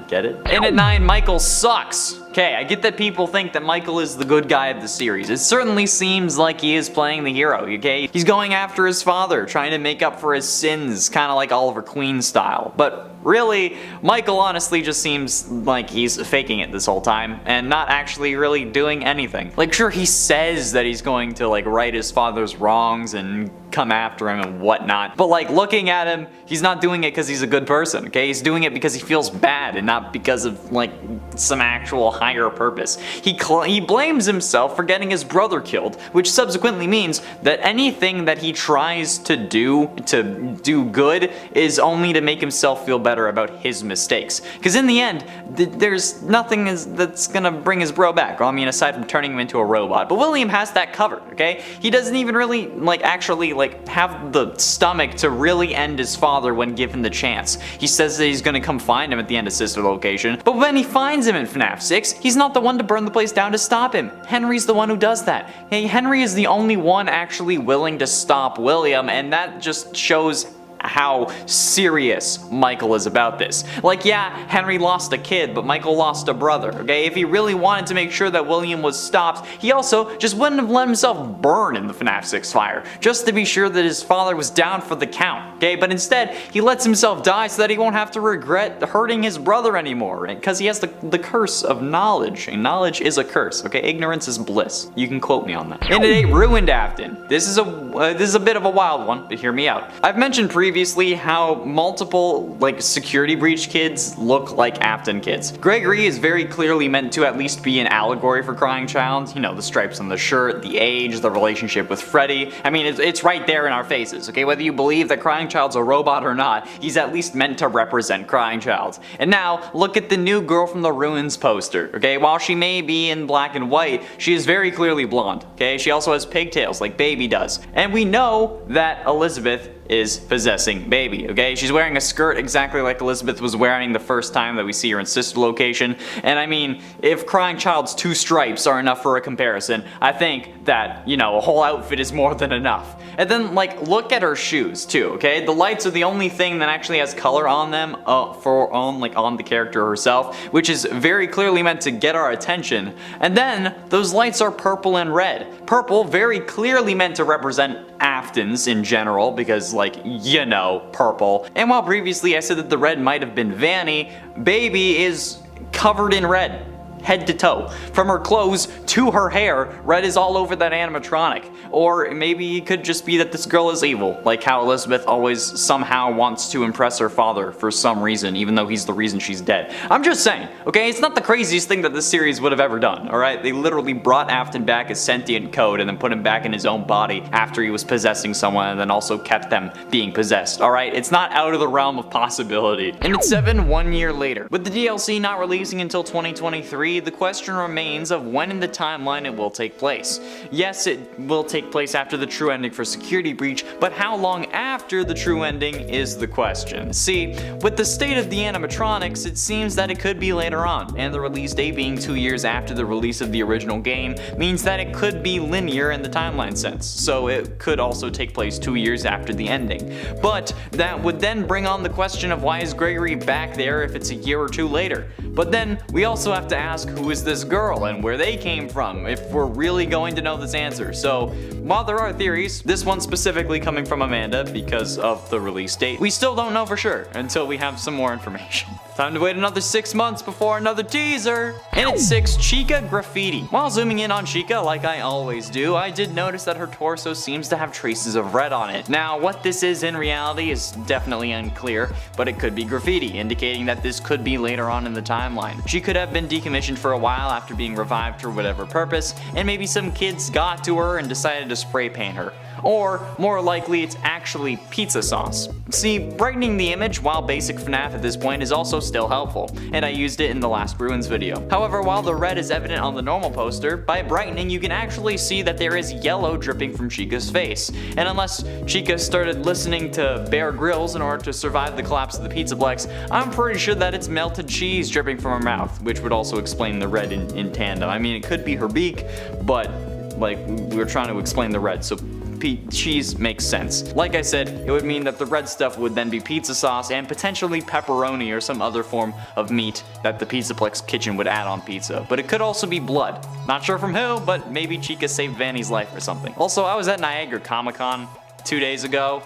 [SPEAKER 1] Get it? In at 9, Michael sucks. Okay, I get that people think that Michael is the good guy of the series. It certainly seems like he is playing the hero, okay? He's going after his father, trying to make up for his sins, kind of like Oliver Queen style. But Really, Michael honestly just seems like he's faking it this whole time and not actually really doing anything. Like, sure, he says that he's going to like right his father's wrongs and come after him and whatnot, but like looking at him, he's not doing it because he's a good person, okay? He's doing it because he feels bad and not because of like some actual higher purpose. He blames himself for getting his brother killed, which subsequently means that anything that he tries to do good is only to make himself feel better about his mistakes. Because in the end, there's nothing that's gonna bring his bro back. Well, I mean, aside from turning him into a robot. But William has that covered, okay? He doesn't even really actually have the stomach to really end his father when given the chance. He says that he's gonna come find him at the end of Sister Location, but when he finds him in FNAF 6, he's not the one to burn the place down to stop him. Henry's the one who does that. Hey, Henry is the only one actually willing to stop William, and that just shows how serious Michael is about this. Like, yeah, Henry lost a kid, but Michael lost a brother, okay? If he really wanted to make sure that William was stopped, he also just wouldn't have let himself burn in the FNAF 6 fire, just to be sure that his father was down for the count, okay? But instead, he lets himself die so that he won't have to regret hurting his brother anymore, because he has the curse of knowledge, and knowledge is a curse, okay? Ignorance is bliss. You can quote me on that. And today, Ruined Afton. This is a bit of a wild one, but hear me out. I've mentioned previously how multiple security breach kids look like Afton kids. Gregory is very clearly meant to at least be an allegory for Crying Child. You know, the stripes on the shirt, the age, the relationship with Freddy. I mean, it's right there in our faces, okay? Whether you believe that Crying Child's a robot or not, he's at least meant to represent Crying Child. And now, look at the new Girl from the Ruins poster, okay? While she may be in black and white, she is very clearly blonde, okay? She also has pigtails like Baby does. And we know that Elizabeth is possessing Baby, okay? She's wearing a skirt exactly like Elizabeth was wearing the first time that we see her in Sister Location, and I mean, if Crying Child's 2 stripes are enough for a comparison, I think that, you know, a whole outfit is more than enough. And then, look at her shoes, too, okay? The lights are the only thing that actually has color on them, on the character herself, which is very clearly meant to get our attention. And then, those lights are purple and red. Purple, very clearly meant to represent Aftons in general, because you know, purple. And while previously I said that the red might have been Vanny, Baby is covered in red, head to toe. From her clothes to her hair, red is all over that animatronic. Or maybe it could just be that this girl is evil, like how Elizabeth always somehow wants to impress her father for some reason, even though he's the reason she's dead. I'm just saying, okay? It's not the craziest thing that this series would have ever done, alright? They literally brought Afton back as sentient code and then put him back in his own body after he was possessing someone, and then also kept them being possessed, alright? It's not out of the realm of possibility. And it's 1 year later. With the DLC not releasing until 2023, the question remains of when in the timeline it will take place. Yes, it will take place after the true ending for Security Breach, but how long after the true ending is the question. See, with the state of the animatronics, it seems that it could be later on, and the release date being 2 years after the release of the original game means that it could be linear in the timeline sense, so it could also take place 2 years after the ending. But that would then bring on the question of why is Gregory back there if it's a year or 2 later? But then we also have to ask who is this girl and where they came from if we're really going to know this answer. So while there are theories, this one specifically coming from Amanda because of the release date, we still don't know for sure until we have some more information. Time to wait another 6 months before another teaser. And it's 6, Chica Graffiti. While zooming in on Chica like I always do, I did notice that her torso seems to have traces of red on it. Now what this is in reality is definitely unclear, but it could be graffiti, indicating that this could be later on in the timeline. She could have been decommissioned for a while after being revived for whatever purpose, and maybe some kids got to her and decided to spray paint her. Or, more likely, it's actually pizza sauce. See, brightening the image while basic FNAF at this point is also still helpful, and I used it in the last Ruins video. However, while the red is evident on the normal poster, by brightening you can actually see that there is yellow dripping from Chica's face. And unless Chica started listening to Bear Grylls in order to survive the collapse of the Pizzaplex, I'm pretty sure that it's melted cheese dripping from her mouth, which would also explain the red in tandem. I mean, it could be her beak, but we were trying to explain the red, so cheese makes sense. Like I said, it would mean that the red stuff would then be pizza sauce and potentially pepperoni or some other form of meat that the Pizzaplex kitchen would add on pizza. But it could also be blood. Not sure from who, but maybe Chica saved Vanny's life or something. Also, I was at Niagara Comic-Con 2 days ago,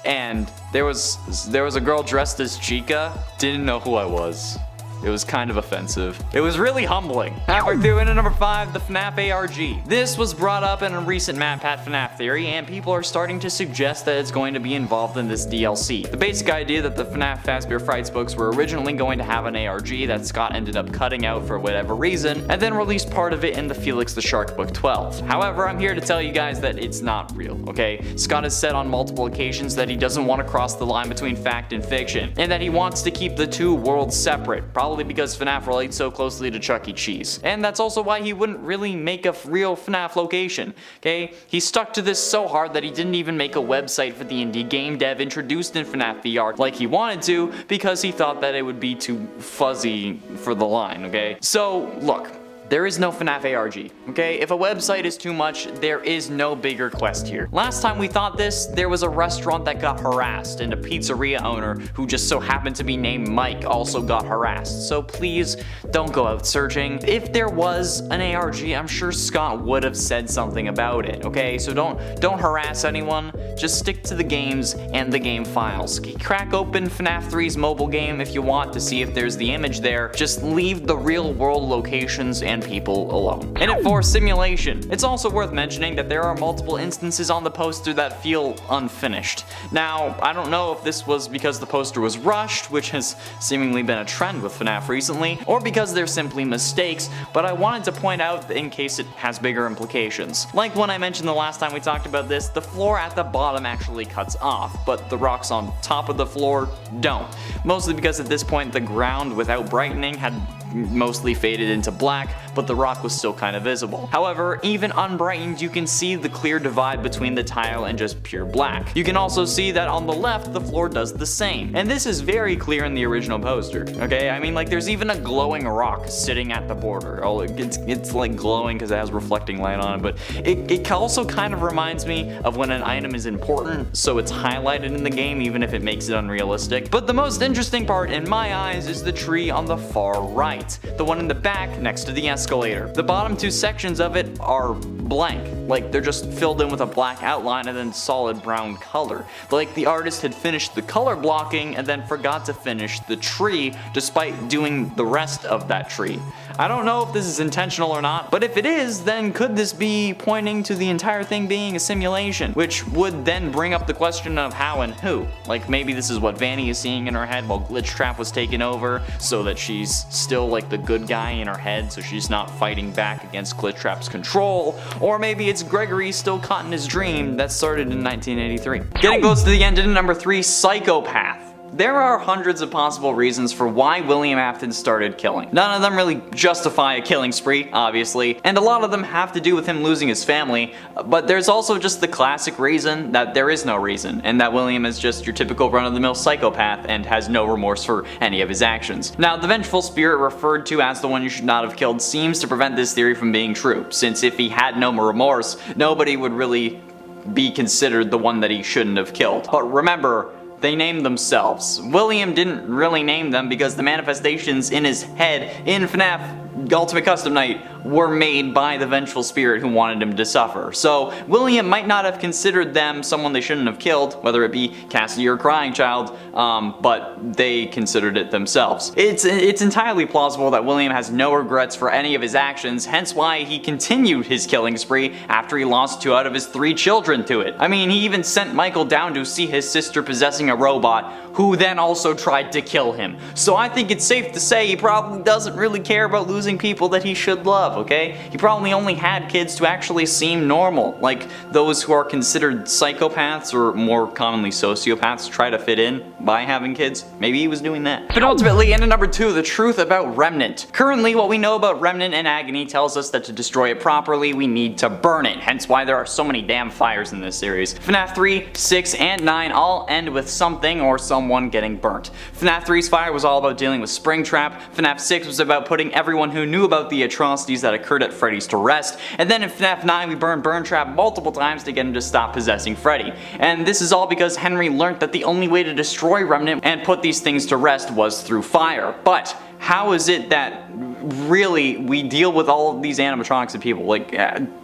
[SPEAKER 1] and there was a girl dressed as Chica, didn't know who I was. It was kind of offensive. It was really humbling. Halfway through, into number 5, the FNAF ARG. This was brought up in a recent MatPat FNAF theory, and people are starting to suggest that it's going to be involved in this DLC. The basic idea that the FNAF Fazbear Frights books were originally going to have an ARG that Scott ended up cutting out for whatever reason, and then released part of it in the Felix the Shark Book 12. However, I'm here to tell you guys that it's not real, okay? Scott has said on multiple occasions that he doesn't want to cross the line between fact and fiction, and that he wants to keep the two worlds separate, probably because FNAF relates so closely to Chuck E. Cheese. And that's also why he wouldn't really make a real FNAF location, okay? He stuck to this so hard that he didn't even make a website for the indie game dev introduced in FNAF VR like he wanted to, because he thought that it would be too fuzzy for the line, okay? So, look. There is no FNAF ARG, okay? If a website is too much, there is no bigger quest here. Last time we thought this, there was a restaurant that got harassed, and a pizzeria owner who just so happened to be named Mike also got harassed. So please, don't go out searching. If there was an ARG, I'm sure Scott would have said something about it, okay? So don't harass anyone, just stick to the games and the game files. Crack open FNAF 3's mobile game if you want to see if there's the image there. Just leave the real world locations and people alone. And at 4, simulation. It's also worth mentioning that there are multiple instances on the poster that feel unfinished. Now, I don't know if this was because the poster was rushed, which has seemingly been a trend with FNAF recently, or because they're simply mistakes, but I wanted to point out in case it has bigger implications. Like when I mentioned the last time we talked about this, the floor at the bottom actually cuts off, but the rocks on top of the floor don't. Mostly because at this point the ground without brightening had mostly faded into black, but the rock was still kind of visible. However, even unbrightened, you can see the clear divide between the tile and just pure black. You can also see that on the left, the floor does the same. And this is very clear in the original poster, okay? I mean, like, there's even a glowing rock sitting at the border. Oh, it's like glowing because it has reflecting light on it, but it also kind of reminds me of when an item is important, so it's highlighted in the game even if it makes it unrealistic. But the most interesting part in my eyes is the tree on the far right. The one in the back next to the escalator. The bottom 2 sections of it are blank, like they're just filled in with a black outline and then solid brown color. Like the artist had finished the color blocking and then forgot to finish the tree despite doing the rest of that tree. I don't know if this is intentional or not, but if it is, then could this be pointing to the entire thing being a simulation? Which would then bring up the question of how and who. Like maybe this is what Vanny is seeing in her head while Glitchtrap was taken over, so that she's still like the good guy in her head, so she's not fighting back against Glitchtrap's control. Or maybe it's Gregory still caught in his dream that started in 1983. Getting close to the end, into number 3, psychopath. There are hundreds of possible reasons for why William Afton started killing. None of them really justify a killing spree, obviously, and a lot of them have to do with him losing his family, but there's also just the classic reason that there is no reason, and that William is just your typical run-of-the-mill psychopath and has no remorse for any of his actions. Now, the vengeful spirit referred to as the one you should not have killed seems to prevent this theory from being true, since if he had no remorse, nobody would really be considered the one that he shouldn't have killed. But remember, they named themselves. William didn't really name them because the manifestations in his head in FNAF Ultimate Custom Night were made by the vengeful spirit who wanted him to suffer. So William might not have considered them someone they shouldn't have killed, whether it be Cassidy or Crying Child, but they considered it themselves. It's entirely plausible that William has no regrets for any of his actions, hence why he continued his killing spree after he lost 2 out of his 3 children to it. I mean, he even sent Michael down to see his sister possessing a robot, who then also tried to kill him. So I think it's safe to say he probably doesn't really care about losing people that he should love, okay? He probably only had kids to actually seem normal, like those who are considered psychopaths or more commonly sociopaths try to fit in by having kids. Maybe he was doing that. But ultimately, into number 2, the truth about Remnant. Currently, what we know about Remnant and Agony tells us that to destroy it properly, we need to burn it, hence why there are so many damn fires in this series. FNAF 3, 6, and 9 all end with something or someone getting burnt. FNAF 3's fire was all about dealing with Springtrap, FNAF 6 was about putting everyone who knew about the atrocities that occurred at Freddy's to rest, and then in FNAF 9 we burned Burntrap multiple times to get him to stop possessing Freddy. And this is all because Henry learned that the only way to destroy Remnant and put these things to rest was through fire. But how is it that really we deal with all of these animatronics and people? Like,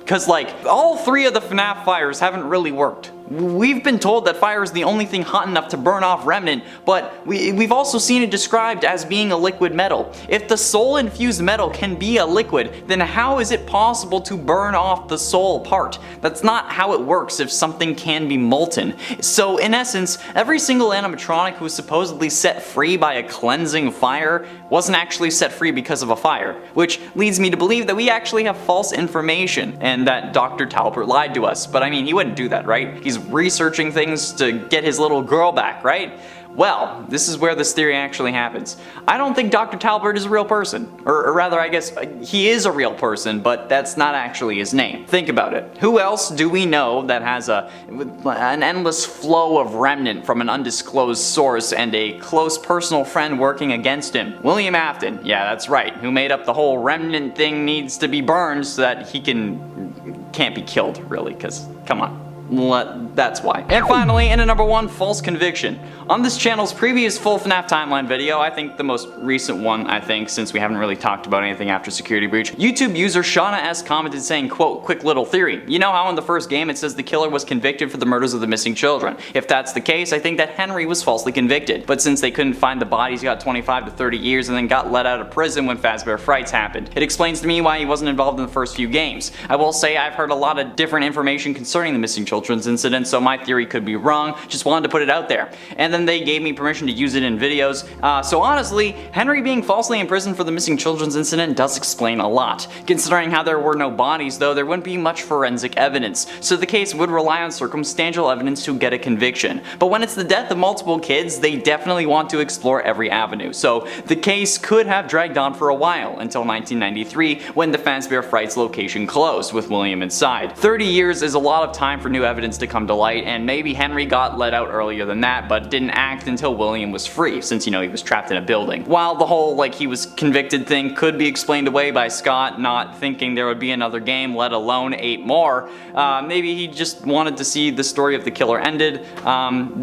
[SPEAKER 1] cause like all 3 of the FNAF fires haven't really worked. We've been told that fire is the only thing hot enough to burn off Remnant, but we've also seen it described as being a liquid metal. If the soul-infused metal can be a liquid, then how is it possible to burn off the soul part? That's not how it works if something can be molten. So in essence, every single animatronic who was supposedly set free by a cleansing fire wasn't actually set free because of a fire, which leads me to believe that we actually have false information and that Dr. Talbert lied to us. But I mean, he wouldn't do that, right? He's researching things to get his little girl back, right? Well, this is where this theory actually happens. I don't think Dr. Talbert is a real person. Or rather, I guess he is a real person, but that's not actually his name. Think about it. Who else do we know that has an endless flow of remnant from an undisclosed source and a close personal friend working against him? William Afton. Yeah, that's right. Who made up the whole remnant thing needs to be burned so that he can't be killed, really, because, come on. That's why. And finally, in a number 1, false conviction. On this channel's previous full FNAF timeline video, I think the most recent one, since we haven't really talked about anything after Security Breach, YouTube user Shauna S commented saying, quote, "Quick little theory. You know how in the first game it says the killer was convicted for the murders of the missing children? If that's the case, I think that Henry was falsely convicted. But since they couldn't find the bodies, he got 25 to 30 years and then got let out of prison when Fazbear Frights happened. It explains to me why he wasn't involved in the first few games. I will say I've heard a lot of different information concerning the missing children's incident, so my theory could be wrong. Just wanted to put it out there." And then they gave me permission to use it in videos. So honestly, Henry being falsely imprisoned for the missing children's incident does explain a lot. Considering how there were no bodies though, there wouldn't be much forensic evidence, so the case would rely on circumstantial evidence to get a conviction. But when it's the death of multiple kids, they definitely want to explore every avenue. So the case could have dragged on for a while, until 1993 when the Fazbear Frights location closed, with William inside. 30 years is a lot of time for new evidence to come to light, and maybe Henry got let out earlier than that, but didn't act until William was free, since, he was trapped in a building. While the whole, he was convicted thing could be explained away by Scott not thinking there would be another game, let alone 8 more, maybe he just wanted to see the story of the killer ended.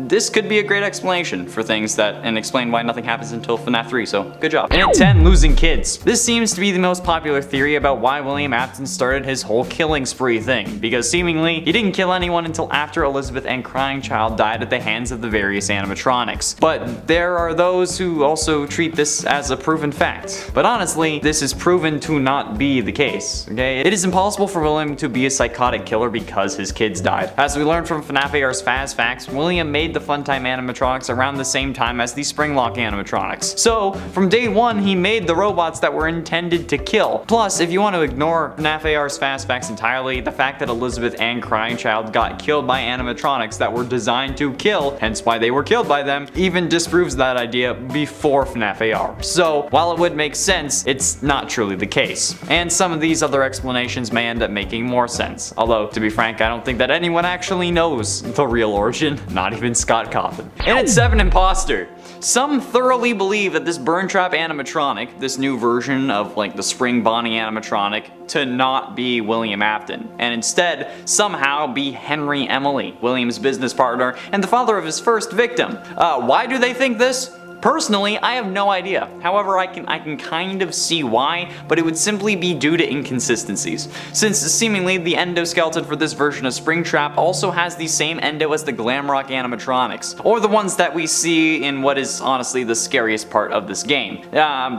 [SPEAKER 1] This could be a great explanation for things and explain why nothing happens until FNAF 3, so good job. And at 10, losing kids. This seems to be the most popular theory about why William Afton started his whole killing spree thing, because seemingly he didn't kill anyone until after Elizabeth and Crying Child died at the hands of the various animatronics. But there are those who also treat this as a proven fact. But honestly, this is proven to not be the case, okay? It is impossible for William to be a psychotic killer because his kids died. As we learned from FNAF AR's Faz Facts, William made the Funtime animatronics around the same time as the Springlock animatronics. So, from day one, he made the robots that were intended to kill. Plus, if you want to ignore FNAF AR's Faz Facts entirely, the fact that Elizabeth and Crying Child got killed by animatronics that were designed to kill, hence why they were killed by them, even disproves that idea before FNAF AR. So, while it would make sense, it's not truly the case. And some of these other explanations may end up making more sense. Although, to be frank, I don't think that anyone actually knows the real origin, not even Scott Cawthon. And at 7, imposter. Some thoroughly believe that this Burn Trap animatronic, this new version of the Spring Bonnie animatronic, to not be William Afton, and instead somehow be Henry Emily, William's business partner and the father of his first victim. Why do they think this? Personally, I have no idea. However, I can kind of see why, but it would simply be due to inconsistencies. Since seemingly the endoskeleton for this version of Springtrap also has the same endo as the Glamrock animatronics, or the ones that we see in what is honestly the scariest part of this game.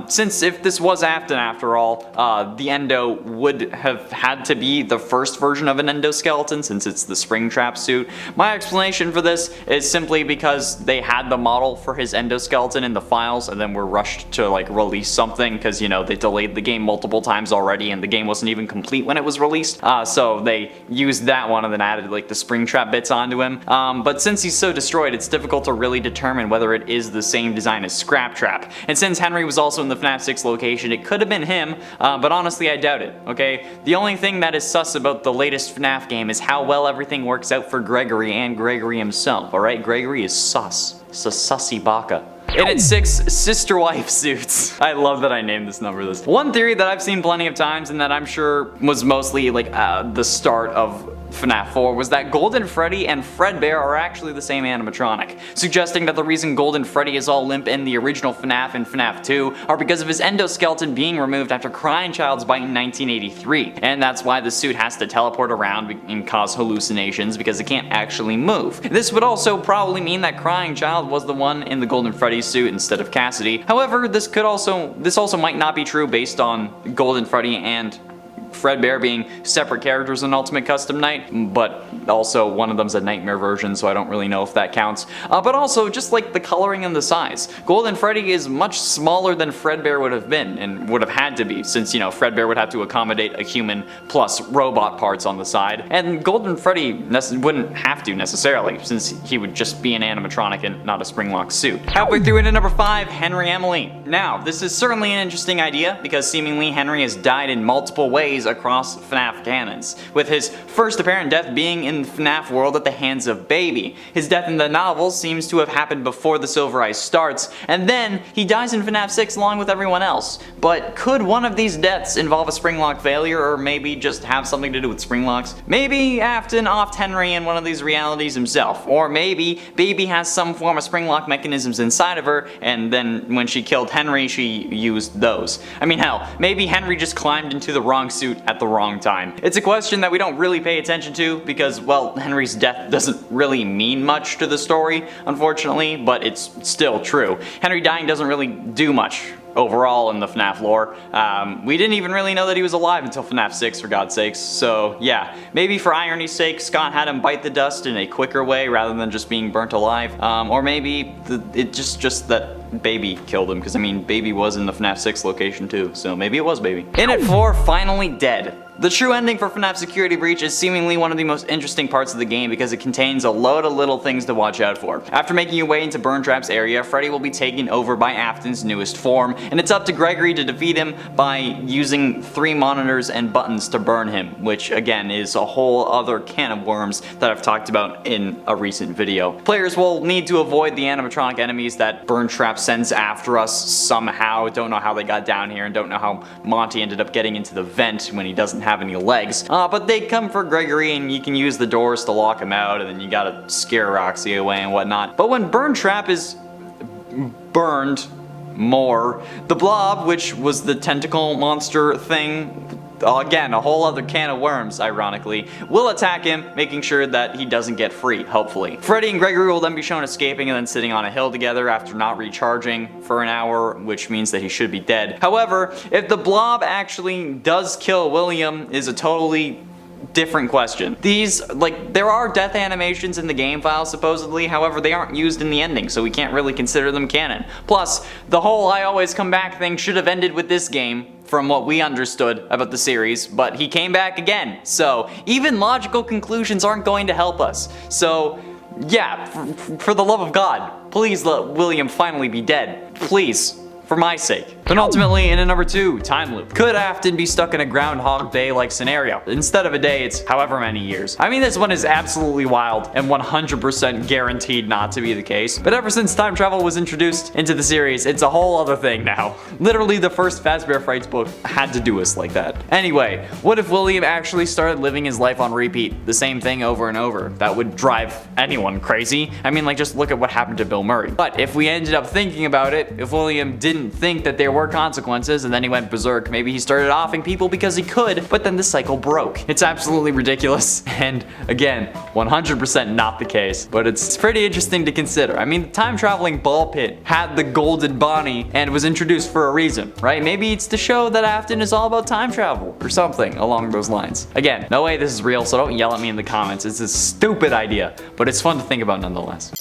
[SPEAKER 1] Since if this was Afton after all, the endo would have had to be the first version of an endoskeleton since it's the Springtrap suit. My explanation for this is simply because they had the model for his endoskeleton in the files and then were rushed to release something because they delayed the game multiple times already and the game wasn't even complete when it was released. So they used that one and then added the Springtrap bits onto him. But since he's so destroyed, it's difficult to really determine whether it is the same design as Scraptrap. And since Henry was also in the FNAF 6 location, it could have been him, but honestly I doubt it, okay? The only thing that is sus about the latest FNAF game is how well everything works out for Gregory and Gregory himself, alright? Gregory is sus. Sussy baka. And at 6, sister wife suits. I love that I named this number this. One theory that I've seen plenty of times and that I'm sure was mostly the start of FNAF 4 was that Golden Freddy and Fredbear are actually the same animatronic, suggesting that the reason Golden Freddy is all limp in the original FNAF and FNAF 2 are because of his endoskeleton being removed after Crying Child's bite in 1983, and that's why the suit has to teleport around and cause hallucinations because it can't actually move. This would also probably mean that Crying Child was the one in the Golden Freddy suit instead of Cassidy. However, this also might not be true based on Golden Freddy and Fredbear being separate characters in Ultimate Custom Night, but also one of them's a nightmare version, so I don't really know if that counts. But also, just like the coloring and the size, Golden Freddy is much smaller than Fredbear would have been, and would have had to be, since, you know, Fredbear would have to accommodate a human plus robot parts on the side, and Golden Freddy wouldn't have to necessarily, since he would just be an animatronic and not a springlock suit. Halfway through into number 5, Henry Emily. Now, this is certainly an interesting idea, because seemingly Henry has died in multiple ways across FNAF canons, with his first apparent death being in the FNAF world at the hands of Baby. His death in the novel seems to have happened before the Silver Eye starts, and then he dies in FNAF 6 along with everyone else. But could one of these deaths involve a springlock failure, or maybe just have something to do with springlocks? Maybe Afton offed Henry in one of these realities himself, or maybe Baby has some form of springlock mechanisms inside of her, and then when she killed Henry, she used those. I mean, hell, maybe Henry just climbed into the wrong suit at the wrong time. It's a question that we don't really pay attention to because, well, Henry's death doesn't really mean much to the story, unfortunately, but it's still true. Henry dying doesn't really do much overall in the FNAF lore. We didn't even really know that he was alive until FNAF 6, for God's sakes, so yeah. Maybe for irony's sake, Scott had him bite the dust in a quicker way rather than just being burnt alive. Or maybe it's just that Baby killed him, because I mean, Baby was in the FNAF 6 location too, so maybe it was Baby. In at 4, Finally Dead. The true ending for FNAF Security Breach is seemingly one of the most interesting parts of the game because it contains a load of little things to watch out for. After making your way into Burntrap's area, Freddy will be taken over by Afton's newest form, and it's up to Gregory to defeat him by using 3 monitors and buttons to burn him, which again is a whole other can of worms that I've talked about in a recent video. Players will need to avoid the animatronic enemies that Burntrap sends after us somehow. Don't know how they got down here and don't know how Monty ended up getting into the vent when he doesn't have any legs. But they come for Gregory and you can use the doors to lock him out, and then you gotta scare Roxy away and whatnot. But when Burntrap is burned more, the Blob, which was the tentacle monster thing, again, a whole other can of worms, ironically, will attack him, making sure that he doesn't get free, hopefully. Freddy and Gregory will then be shown escaping and then sitting on a hill together after not recharging for an hour, which means that he should be dead. However, if the Blob actually does kill William is a totally different question. There are death animations in the game file supposedly, however they aren't used in the ending, so we can't really consider them canon. Plus, the whole I always come back thing should have ended with this game, from what we understood about the series, but he came back again, so even logical conclusions aren't going to help us. So yeah, for the love of God, please let William finally be dead. Please. For my sake. But ultimately, in at number 2, Time Loop. Could Afton be stuck in a Groundhog Day-like scenario? Instead of a day, it's however many years. I mean, this one is absolutely wild and 100% guaranteed not to be the case. But ever since time travel was introduced into the series, it's a whole other thing now. Literally, the first Fazbear Frights book had to do us like that. Anyway, what if William actually started living his life on repeat? The same thing over and over. That would drive anyone crazy. I mean, like, just look at what happened to Bill Murray. But if we ended up thinking about it, if William didn't think that there were consequences and then he went berserk, maybe he started offing people because he could, but then the cycle broke. It's absolutely ridiculous, and again, 100% not the case, but it's pretty interesting to consider. I mean, the time-traveling ball pit had the golden Bonnie and was introduced for a reason, right? Maybe it's to show that Afton is all about time travel or something along those lines. Again, no way this is real, so don't yell at me in the comments. It's a stupid idea, but it's fun to think about nonetheless.